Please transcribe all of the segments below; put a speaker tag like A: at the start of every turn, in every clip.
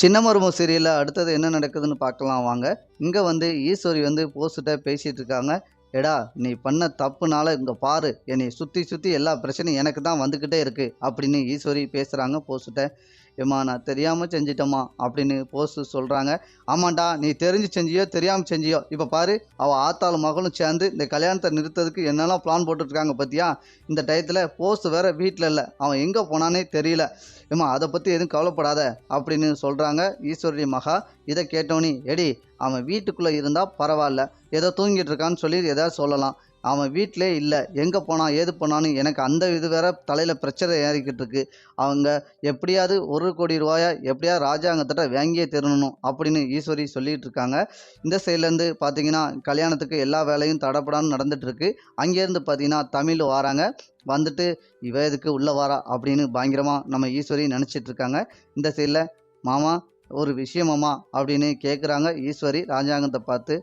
A: சின்ன மருமக சீரியல்ல அடுத்தது என்ன நடக்குதுன்னு பார்க்கலாம் வாங்க. இங்க வந்து ஈஸ்வரி வந்து போஸ்ட்ட பேசிட்டு இருக்காங்க. "எடா நீ பண்ண தப்புனால இங்க பாரு, என்னைய சுத்தி சுத்தி எல்லா பிரச்சனையும் எனக்கு தான் வந்துகிட்டே இருக்கு" அப்படின்னு ஈஸ்வரி பேசுறாங்க போஸ்ட்ட. "ஏம்மா நான் தெரியாம செஞ்சுட்டேம்மா" அப்படின்னு போஸ் சொல்றாங்க. "ஆமாண்டா நீ தெரிஞ்சு செஞ்சியோ தெரியாம செஞ்சியோ, இப்ப பாரு அவ ஆத்தாளும் மகளும் சேர்ந்து இந்த கல்யாணத்த நிறுத்தறதுக்கு என்னெல்லாம் பிளான் போட்டுட்ருக்காங்க பாத்தியா? இந்த டயத்துல போஸ் வேற வீட்ல இல்ல. அவன் எங்க போனான்னே தெரியல. ஏம்மா அத பத்தி எதுவும் கவலைப்படாத" அப்படின்னு சொல்றாங்க ஈஸ்வரி மகா. இத கேட்டோனே, "எடி அவன் வீட்டுக்குள்ள இருந்தா பரவால்ல. ஏதோ தூங்கிட்டு இருக்கான்னு சொல்லி ஏதாவது சொல்லலாம். அவன் வீட்டிலே இல்ல. எங்க போனான், ஏது போனான்னு எனக்கு அந்த இது வேற தலையில பிரச்சனை ஏறிக்கிட்டு இருக்கு. அவங்க எப்படியாவது ரூ. 1,00,00,000 எப்படியாவது ராஜாங்கத்திட்ட வாங்கியே தீரணும்" அப்படின்னு ஈஸ்வரி சொல்லிட்டு இருக்காங்க. இந்த சைட்லேருந்து பார்த்தீங்கன்னா, கல்யாணத்துக்கு எல்லா வேலையும் தடபடான்னு நடந்துட்டு இருக்கு. அங்கேருந்து பார்த்தீங்கன்னா, தமிழ் வாராங்க. வந்துட்டு, "இவ எதுக்கு உள்ள வாரா?" அப்படின்னு பயங்கரமா நம்ம ஈஸ்வரி நெனச்சிட்டு இருக்காங்க. இந்த சைட்ல, "மாமா ஒரு விஷயம் மாமா" அப்படின்னு கேட்குறாங்க ஈஸ்வரி ராஜாங்கத்த பார்த்து.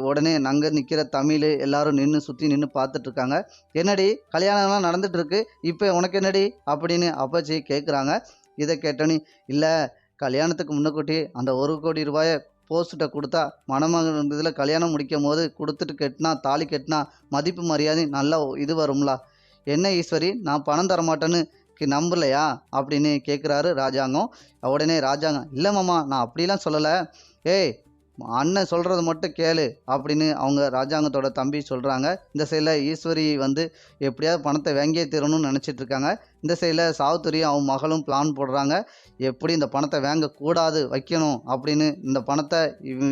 A: உடனே அங்க நிக்கிற தமிழ் எல்லாரும் சுத்தி நின்னு பார்த்துட்டு இருக்காங்க. "என்னடி கல்யாணம்லாம் நடந்துட்டு இருக்கு. இப்ப உனக்கு என்னடி?" அப்படின்னு அப்பச்சி கேட்குறாங்க. இத கேட்டோனே, "இல்ல கல்யாணத்துக்கு முன்னக்கூட்டி அந்த ரூ. 1,00,00,000 போஸ்ட்ட குடுத்தா, மணமகன் இதில கல்யாணம் முடிக்கும்போது குடுத்துட்டு கெட்டினா, தாலி கெட்டினா மதிப்பு மரியாதையும் நல்ல இது வரும்ல. என்ன ஈஸ்வரி நான் பணம் தரமாட்டேன்னு நம்பலையா?" அப்படின்னு கேட்குறாரு ராஜாங்கம். உடனே ராஜாங்கம், "இல்ல மாமா நான் அப்படிலாம் சொல்லல. ஏய் அண்ணன் சொல்றத மட்டும் கேளு" அப்படின்னு அவங்க ராஜாங்கத்தோட தம்பி சொல்றாங்க. இந்த சைட்ல ஈஸ்வரி வந்து எப்படியாவது பணத்த வாங்கியே தீரணும்னு நெனச்சிட்டு இருக்காங்க. இந்த சைட்ல சாவித்திரியும் அவங்க மகளும் பிளான் போடுறாங்க. எப்படி இந்த பணத்த வாங்கக்கூடாது, வைக்கணும் அப்படின்னு. இந்த பணத்த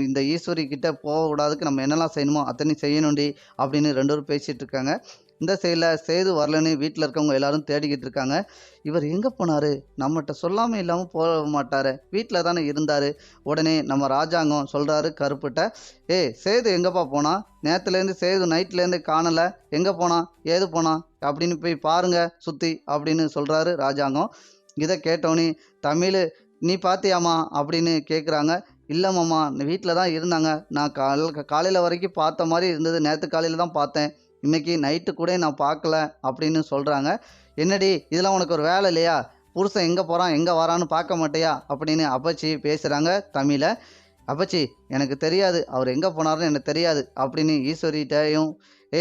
A: இந்த ஈஸ்வரி கிட்ட போகக்கூடாதுக்கு நம்ம என்னெல்லாம் செய்யணுமோ அத்தனையும் செய்யணும்டி அப்படின்னு 2 பேரும் பேசிட்டு இருக்காங்க. இந்த சைட்ல சேது வரலன்னு வீட்ல இருக்கவங்க எல்லாரும் தேடிக்கிட்டு இருக்காங்க. "இவர் எங்க போனாரு? நம்மட்ட சொல்லாம இல்லாம போக மாட்டாரே. வீட்ல தானே இருந்தாரு." உடனே நம்ம ராஜாங்கம் சொல்றாரு கருப்புட்ட, "ஏய் சேது எங்கப்பா போனான்? நேத்துலேருந்து சேது நைட்லேருந்து காணல. எங்க போனான்? ஏது போனான்? அப்படின்னு போய் பாருங்க சுத்தி" அப்படின்னு சொல்றாரு ராஜாங்கம். இத கேட்டோனே தமிழ், "நீ பார்த்தியாம்மா?" அப்படின்னு கேட்குறாங்க. "இல்ல மாமா வீட்ல தான் இருந்தாங்க. நான் காலையில வரைக்கும் பார்த்த மாரி இருந்தது. நேத்து காலையில தான் பார்த்தேன். இன்னைக்கு நைட்டு கூட நான் பார்க்கல" அப்படின்னு சொல்றாங்க. "என்னடி இதெல்லாம் உனக்கு ஒரு வேலை இல்லையா? புருஷன் எங்க போறான், எங்க வரான்னு பார்க்க மாட்டியா?" அப்படின்னு அப்பச்சி பேசுறாங்க தமிழ. "அப்பச்சி எனக்கு தெரியாது. அவர் எங்க போனாருன்னு எனக்கு தெரியாது" அப்படின்னு ஈஸ்வரிட்டயும்,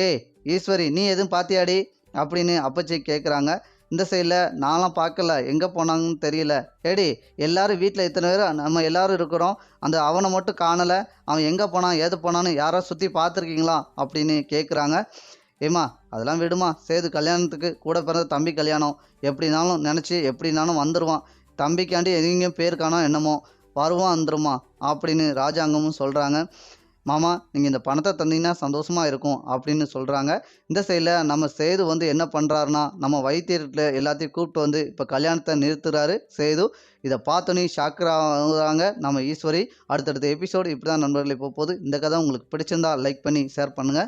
A: "ஏய் ஈஸ்வரி நீ எதுவும் பார்த்தியாடி?" அப்படின்னு அப்பச்சி கேட்குறாங்க. இந்த சைட்ல, "நான்லாம் பார்க்கல. எங்க போனாங்கன்னு தெரியல." "ஏடி எல்லாரும் வீட்ல இத்தனை பேர் நம்ம எல்லாரும் இருக்கிறோம். அந்த அவன மட்டும் காணல. அவன் எங்க போனான், ஏது போனான்னு யாராவது சுத்தி பார்த்துருக்கீங்களா?" அப்படின்னு கேட்குறாங்க. "ஏம்மா அதெல்லாம் விடுமா. சேது கல்யாணத்துக்கு கூட பிறந்த தம்பி கல்யாணம். எப்படினாலும் நெனச்சு எப்படினாலும் வந்துருவான். தம்பிக்காண்டி எங்கேயும் போயிருக்கானோ என்னமோ. வருவான் வந்துருமா" அப்படின்னு ராஜாங்கமும் சொல்றாங்க. "மாமா நீங்க இந்த பணத்த தந்தீங்கன்னா சந்தோஷமா இருக்கும்" அப்படின்னு சொல்றாங்க. இந்த சைட்ல நம்ம சேது வந்து என்ன பண்றாருன்னா, நம்ம வைத்தியர்கிட்ட எல்லாத்தையும் கூப்பிட்டு வந்து இப்ப கல்யாணத்த நிறுத்துறாரு சேது. இத பார்த்தோனே ஷாக்கராகுறாங்க நம்ம ஈஸ்வரி. அடுத்தடுத்த எபிசோடு இப்படிதான் நண்பர்களே போப்போது. இந்த கதை உங்களுக்கு பிடிச்சிருந்தா லைக் பண்ணி ஷேர் பண்ணுங்க.